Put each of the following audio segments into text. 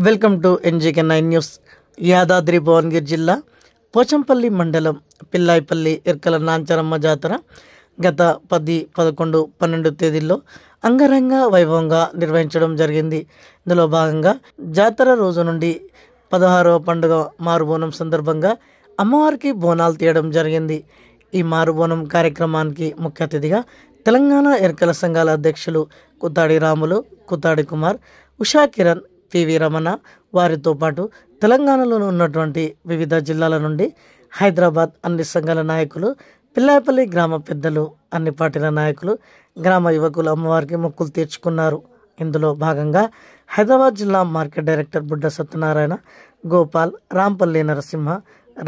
Welcome to NGK9 news. Yadadri Bhuvanagiri జిల్లా పోచంపల్లి మండలం పిల్లాయిపల్లి ఎర్కల నాంచారమ్మ జాతర గత 10, 11, 12 తేదీల్లో అంగరంగ వైభవంగా నిర్వహించడం జరిగింది. ఇందులో భాగంగా జాతర రోజు నుండి 16వ పండుగ మారుబోనం సందర్భంగా అమ్మవారికి బోనాలు తీయడం జరిగింది. ఈ మారుబోనం కార్యక్రమానికి ముఖ్య అతిథిగా తెలంగాణ ఎర్కల సంఘాల అధ్యక్షులు కుతాడి రాములు, కుతాడి కుమార్, ఉషా కిరణ్, పివి రమణ, వారితో పాటు తెలంగాణలో ఉన్నటువంటి వివిధ జిల్లాల నుండి హైదరాబాద్ అన్ని సంఘాల నాయకులు, పిల్లాయిపల్లి గ్రామ పెద్దలు, అన్ని పార్టీల నాయకులు, గ్రామ యువకులు అమ్మవారికి మొక్కులు తీర్చుకున్నారు. ఇందులో భాగంగా హైదరాబాద్ జిల్లా మార్కెట్ డైరెక్టర్ బుడ్డ సత్యనారాయణ, గోపాల్, రాంపల్లి నరసింహ,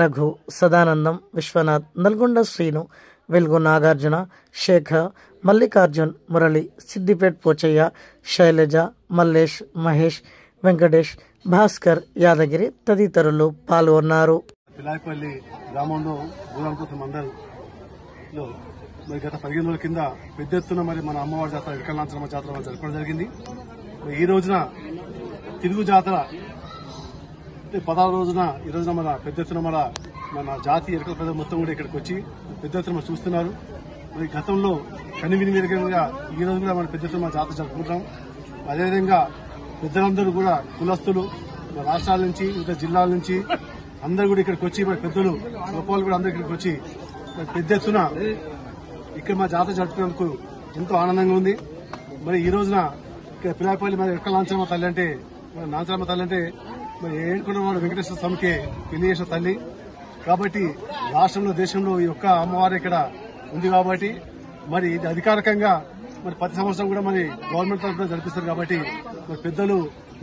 రఘు, సదానందం, విశ్వనాథ్, నల్గొండ శ్రీను, వెలుగు నాగార్జున, శేఖర్, మల్లికార్జున్, మురళి, సిద్దిపేట్ పోచయ్య, శైలజ, మల్లేష్, మహేష్, వెంకటేష్, భాస్కర్, యాదగిరి తదితరులు పాల్గొన్నారు. పిల్లాయిపల్లి గ్రామంలో బోనాల కోసం అందరిలో మరి గత 15 రోజుల కింద పెద్ద ఎత్తున మరి మన అమ్మవారి జాతర ఎర్కల నాంచారమ్మ జాతర జరపడం జరిగింది. ఈ రోజున తిరుగు జాతర 16 రోజున ఈ రోజున మన పెద్ద ఎత్తున మన జాతి ఎర్కల ప్రజలు మొత్తం కూడా ఇక్కడికి వచ్చి పెద్ద ఎత్తున చూస్తున్నారు. మరి గతంలో కనివిని విధంగా ఈ రోజు కూడా మన పెద్ద ఎత్తున మన జాతర జరుపుకుంటాం. అదేవిధంగా పెద్దలందరూ కూడా కులస్తులు రాష్ట్రాల నుంచి, వివిధ జిల్లాల నుంచి అందరూ కూడా ఇక్కడికి వచ్చి మరి పెద్దలు గొప్పలు కూడా అందరూ ఇక్కడికి వచ్చి పెద్ద ఎత్తున ఇక్కడ మా జాతర జరుపుకునేందుకు ఎంతో ఆనందంగా ఉంది. మరి ఈ రోజున ఇక్కడ పిల్లాయిపల్లి మరి ఎర్కల నాంచారమ్మ తల్లి అంటే మరి ఏడుకొండవాడు వెంకటేశ్వర స్వామికి పెళ్లి చేసిన తల్లి కాబట్టి రాష్ట్రంలో, దేశంలో ఈ యొక్క అమ్మవారు ఇక్కడ ఉంది కాబట్టి మరి ఇది అధికారికంగా మరి ప్రతి సంవత్సరం కూడా మరి గవర్నమెంట్ తరఫున జరిపిస్తారు. కాబట్టి మరి పెద్దలు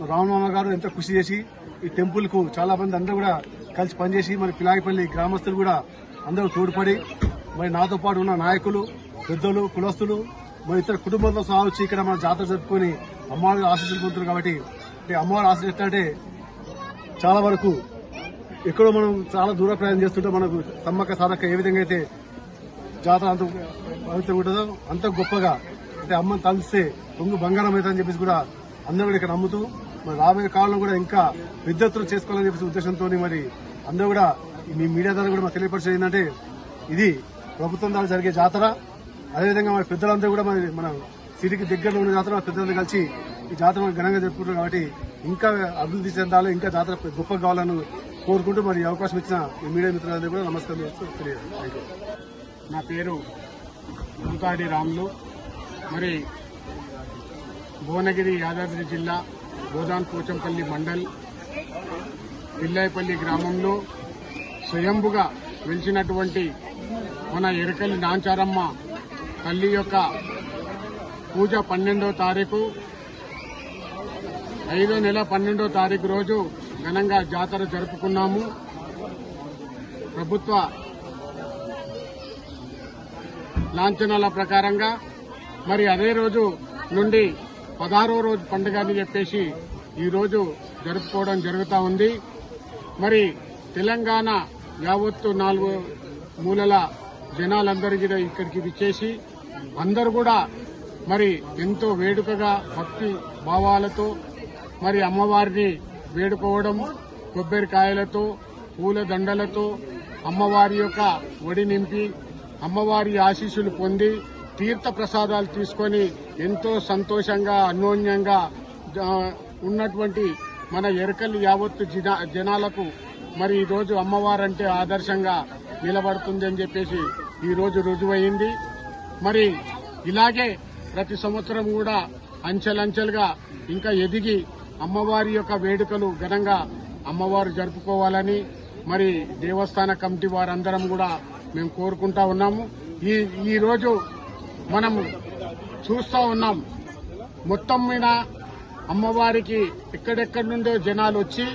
రామనామ గారు ఎంతో కృషి చేసి ఈ టెంపుల్ కు చాలా మంది అందరూ కూడా కలిసి పనిచేసి మరి పిల్లాయిపల్లి గ్రామస్తులు కూడా అందరూ తోడ్పడి మరి నాతో పాటు ఉన్న నాయకులు, పెద్దలు, కులస్తులు మరి ఇతర కుటుంబంతో సహా వచ్చి ఇక్కడ మన జాతర జరుపుకొని అమ్మవారి ఆశీస్సులు పొందుతారు. కాబట్టి అమ్మవారి ఆశీస్సులు ఎట్లంటే చాలా వరకు ఎక్కడో మనం చాలా దూర ప్రయాణం చేస్తుంటే మనకు సమ్మక్క సారక్క ఏ విధంగా అయితే జాతర అంత పవిత్రంగా ఉంటుందో అంత గొప్పగా అంటే అమ్మని తలిస్తే పొంగు బంగారం అవుతుందని చెప్పేసి కూడా అందరూ కూడా ఇక్కడ నమ్ముతూ మరి రాబోయే కాలంలో కూడా ఇంకా పెద్ద ఎత్తున చేసుకోవాలని చెప్పేసి ఉద్దేశంతో మరి అందరూ కూడా మీ మీడియా ద్వారా కూడా మాకు తెలియపరిచేది ఏంటంటే ఇది ప్రభుత్వం ద్వారా జరిగే జాతర. అదేవిధంగా మరి పెద్దలందరూ కూడా మరి మన సిటీకి దగ్గరలో ఉన్న జాతర పెద్దలందరూ కలిసి ఈ జాతర ఘనంగా జరుపుకుంటారు. కాబట్టి ఇంకా అభివృద్ధి చెందాలి, ఇంకా జాతర గొప్పగా కావాలని కోరుకుంటూ మరి అవకాశం ఇచ్చిన ఈ మీడియా మిత్రులందరూ కూడా నమస్కారం చేస్తూ తెలియదు. నా పేరు కుతాడి రాములు. మరి భువనగిరి యాదాద్రి జిల్లా బోదాన్ పోచంపల్లి మండల్ పిల్లాయిపల్లి గ్రామంలో స్వయంభుగా వెలిసినటువంటి మన ఎర్కల నాంచారమ్మ తల్లి యొక్క పూజ 12వ తారీఖు 5వ నెల 12వ తారీఖు రోజు ఘనంగా జాతర జరుపుకున్నాము. ప్రభుత్వ లాంఛనాల ప్రకారంగా మరి అదే రోజు నుండి 16వ రోజు పండుగ అని చెప్పేసి ఈ రోజు జరుపుకోవడం జరుగుతూ ఉంది. మరి తెలంగాణ యావత్తు 4 మూలల జనాలందరికీ ఇక్కడికి విచ్చేసి అందరూ కూడా మరి ఎంతో వేడుకగా భక్తి భావాలతో మరి అమ్మవారిని వేడుకోవడం, కొబ్బరికాయలతో, పూల దండలతో అమ్మవారి యొక్క ఒడి నింపి అమ్మవారి ఆశీస్సులు పొంది తీర్థ ప్రసాదాలు తీసుకొని ఎంతో సంతోషంగా అన్యోన్యంగా ఉన్నటువంటి మన ఎర్కలు యావత్తు జనాలకు మరి ఈ రోజు అమ్మవారంటే ఆదర్శంగా నిలబడుతుంది అని చెప్పేసి ఈ రోజు రుజువైంది. మరి ఇలాగే ప్రతి సంవత్సరం కూడా అంచెలంచెలుగా ఇంకా ఎదిగి అమ్మవారి యొక్క వేడుకలు ఘనంగా అమ్మవారు జరుపుకోవాలని మరి దేవస్థాన కమిటీ వారందరం కూడా మేము కోరుకుంటా ఉన్నాము. ఈ రోజు మనం చూస్తా ఉన్నాం మొత్తం మీద అమ్మవారికి ఎక్కడెక్కడి నుండో జనాలు వచ్చి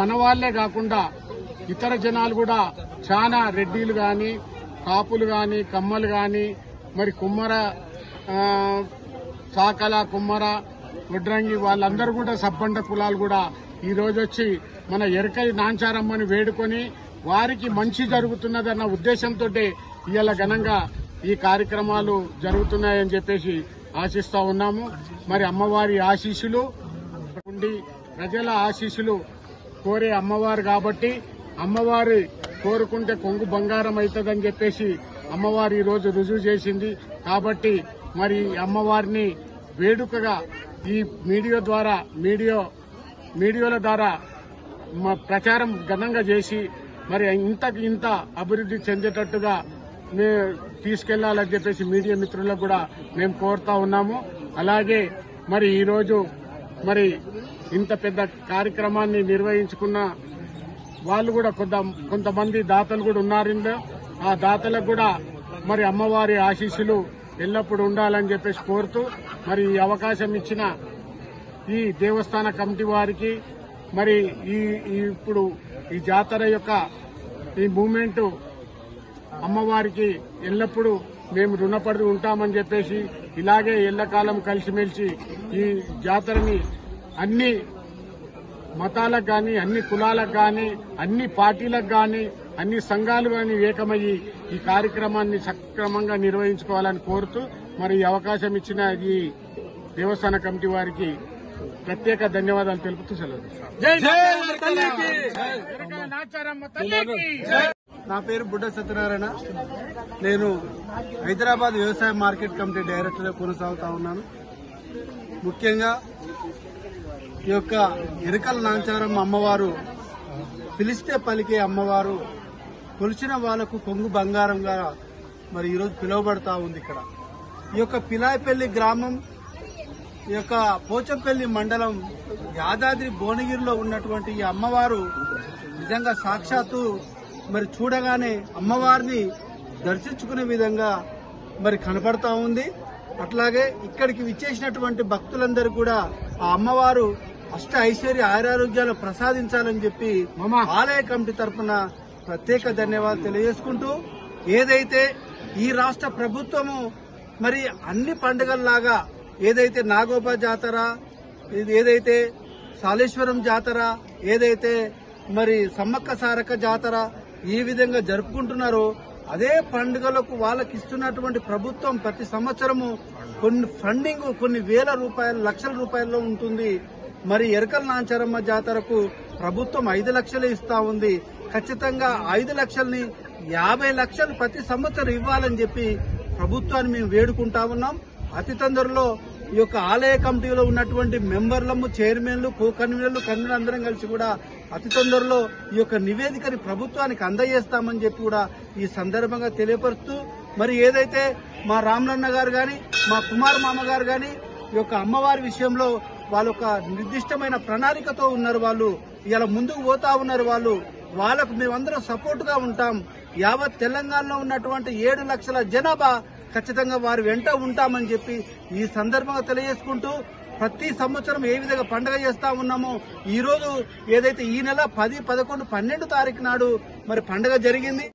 మన వాళ్లే కాకుండా ఇతర జనాలు కూడా చాలా రెడ్డిలు గాని, కాపులు గాని, కమ్మలు గాని, మరి కుమ్మర, సాకల, కుమ్మర, వడ్రంగి వాళ్ళందరూ కూడా సబ్బండ కులాలు కూడా ఈ రోజు వచ్చి మన ఎర్కల నాంచారమ్మని వేడుకొని వారికి మంచి జరుగుతున్నదన్న ఉద్దేశంతో ఇవాళ ఘనంగా ఈ కార్యక్రమాలు జరుగుతున్నాయని చెప్పేసి ఆశిస్తా ఉన్నాము. మరి అమ్మవారి ఆశీస్సులు ఉండి ప్రజల ఆశీస్సులు కోరే అమ్మవారు కాబట్టి అమ్మవారి కోరుకుంటే కొంగు బంగారం అవుతుందని చెప్పేసి అమ్మవారు ఈ రోజు రుజువు చేసింది. కాబట్టి మరి అమ్మవారిని వేడుకగా ఈ మీడియాల ద్వారా ప్రచారం ఘనంగా చేసి మరి ఇంత అభివృద్ధి చెందేటట్టుగా తీసుకెళ్లాలని చెప్పేసి మీడియా మిత్రులకు కూడా మేము కోరుతా ఉన్నాము. అలాగే మరి ఈరోజు మరి ఇంత పెద్ద కార్యక్రమాన్ని నిర్వహించుకున్న వాళ్ళు కూడా కొంతమంది దాతలు కూడా ఉన్నారు. ఆ దాతలకు కూడా మరి అమ్మవారి ఆశీస్సులు ఎల్లప్పుడూ ఉండాలని చెప్పేసి కోరుతూ మరి ఈ అవకాశం ఇచ్చిన ఈ దేవస్థాన కమిటీ వారికి మరి ఇప్పుడు ఈ జాతర యొక్క ఈ మూమెంట్ అమ్మవారికి ఎల్లప్పుడూ మేము రుణపడి ఉంటామని చెప్పేసి ఇలాగే ఎల్లకాలం కలిసిమెలిసి ఈ జాతరని అన్ని మతాలకు గాని అన్ని కులాలకు గాని అన్ని పార్టీలకు గాని అన్ని సంఘాలు గాని ఏకమయ్యి ఈ కార్యక్రమాన్ని సక్రమంగా నిర్వహించుకోవాలని కోరుతూ మరి ఈ అవకాశం ఇచ్చిన ఈ దేవస్థాన కమిటీ వారికి ప్రత్యేక ధన్యవాదాలు తెలుపుతూ సెలవు. నా పేరు బుడ్డ సత్యనారాయణ. నేను హైదరాబాద్ వ్యవసాయ మార్కెట్ కమిటీ డైరెక్టర్గా కొనసాగుతా ఉన్నాను. ముఖ్యంగా ఈ యొక్క ఎరుకల నాంచారమ్మ అమ్మవారు పిలిస్తే పలికే అమ్మవారు కొలిచిన వాళ్లకు కొంగు బంగారంగా మరి ఈరోజు పిలువబడతా ఉంది. ఇక్కడ ఈ యొక్క పిలాయపల్లి గ్రామం, ఈ యొక్క పోచంపల్లి మండలం, యాదాద్రి భువనగిరిలో ఉన్నటువంటి ఈ అమ్మవారు నిజంగా సాక్షాత్తు మరి చూడగానే అమ్మవారిని దర్శించుకునే విధంగా మరి కనపడతా ఉంది. అట్లాగే ఇక్కడికి విచ్చేసినటువంటి భక్తులందరూ కూడా ఆ అమ్మవారు అష్ట ఐశ్వర్య ఆరోగ్యాలు ప్రసాదించాలని చెప్పి ఆలయ కమిటీ తరఫున ప్రత్యేక ధన్యవాదాలు తెలియజేసుకుంటూ, ఏదైతే ఈ రాష్ట్ర ప్రభుత్వము మరి అన్ని పండుగల్లాగా ఏదైతే నాగోబా జాతర, ఏదైతే సాలేశ్వరం జాతర, ఏదైతే మరి సమ్మక్క సారక్క జాతర ఈ విధంగా జరుపుకుంటున్నారో అదే పండుగలకు వాళ్ళకి ఇస్తున్నటువంటి ప్రభుత్వం ప్రతి సంవత్సరము కొన్ని ఫండింగ్ కొన్ని వేల రూపాయలు, లక్షల రూపాయల్లో ఉంటుంది. మరి ఎరుకల నాంచారమ్మ జాతరకు ప్రభుత్వం 5 లక్షలే ఇస్తా ఉంది. ఖచ్చితంగా 5 లక్షల్ని 50 లక్షలు ప్రతి సంవత్సరం ఇవ్వాలని చెప్పి ప్రభుత్వాన్ని మేము వేడుకుంటా ఉన్నాం. అతి తొందరలో ఈ యొక్క ఆలయ కమిటీలో ఉన్నటువంటి మెంబర్లము, చైర్మన్లు, కో కన్వీనర్లు, అందరం కలిసి కూడా అతి తొందరలో ఈ యొక్క నివేదికని ప్రభుత్వానికి అందజేస్తామని చెప్పి కూడా ఈ సందర్భంగా తెలియపరుస్తూ, మరి ఏదైతే మా రామలన్న గారు గాని, మా కుమార్ మామ గారు గాని ఈ యొక్క అమ్మవారి విషయంలో వాళ్ళు ఒక నిర్దిష్టమైన ప్రణాళికతో ఉన్నారు. వాళ్ళు ఇలా ముందుకు పోతా ఉన్నారు. వాళ్ళకు మేమందరం సపోర్ట్ గా ఉంటాం. యావత్ తెలంగాణలో ఉన్నటువంటి 7 లక్షల జనాభా ఖచ్చితంగా వారి వెంట ఉంటామని చెప్పి ఈ సందర్భంగా తెలియజేసుకుంటూ, ప్రతి సంవత్సరం ఏ విధంగా పండుగ చేస్తా ఉన్నామో ఈ రోజు ఏదైతే ఈ నెల 10, 11, 12 తారీఖు నాడు మరి పండుగ జరిగింది.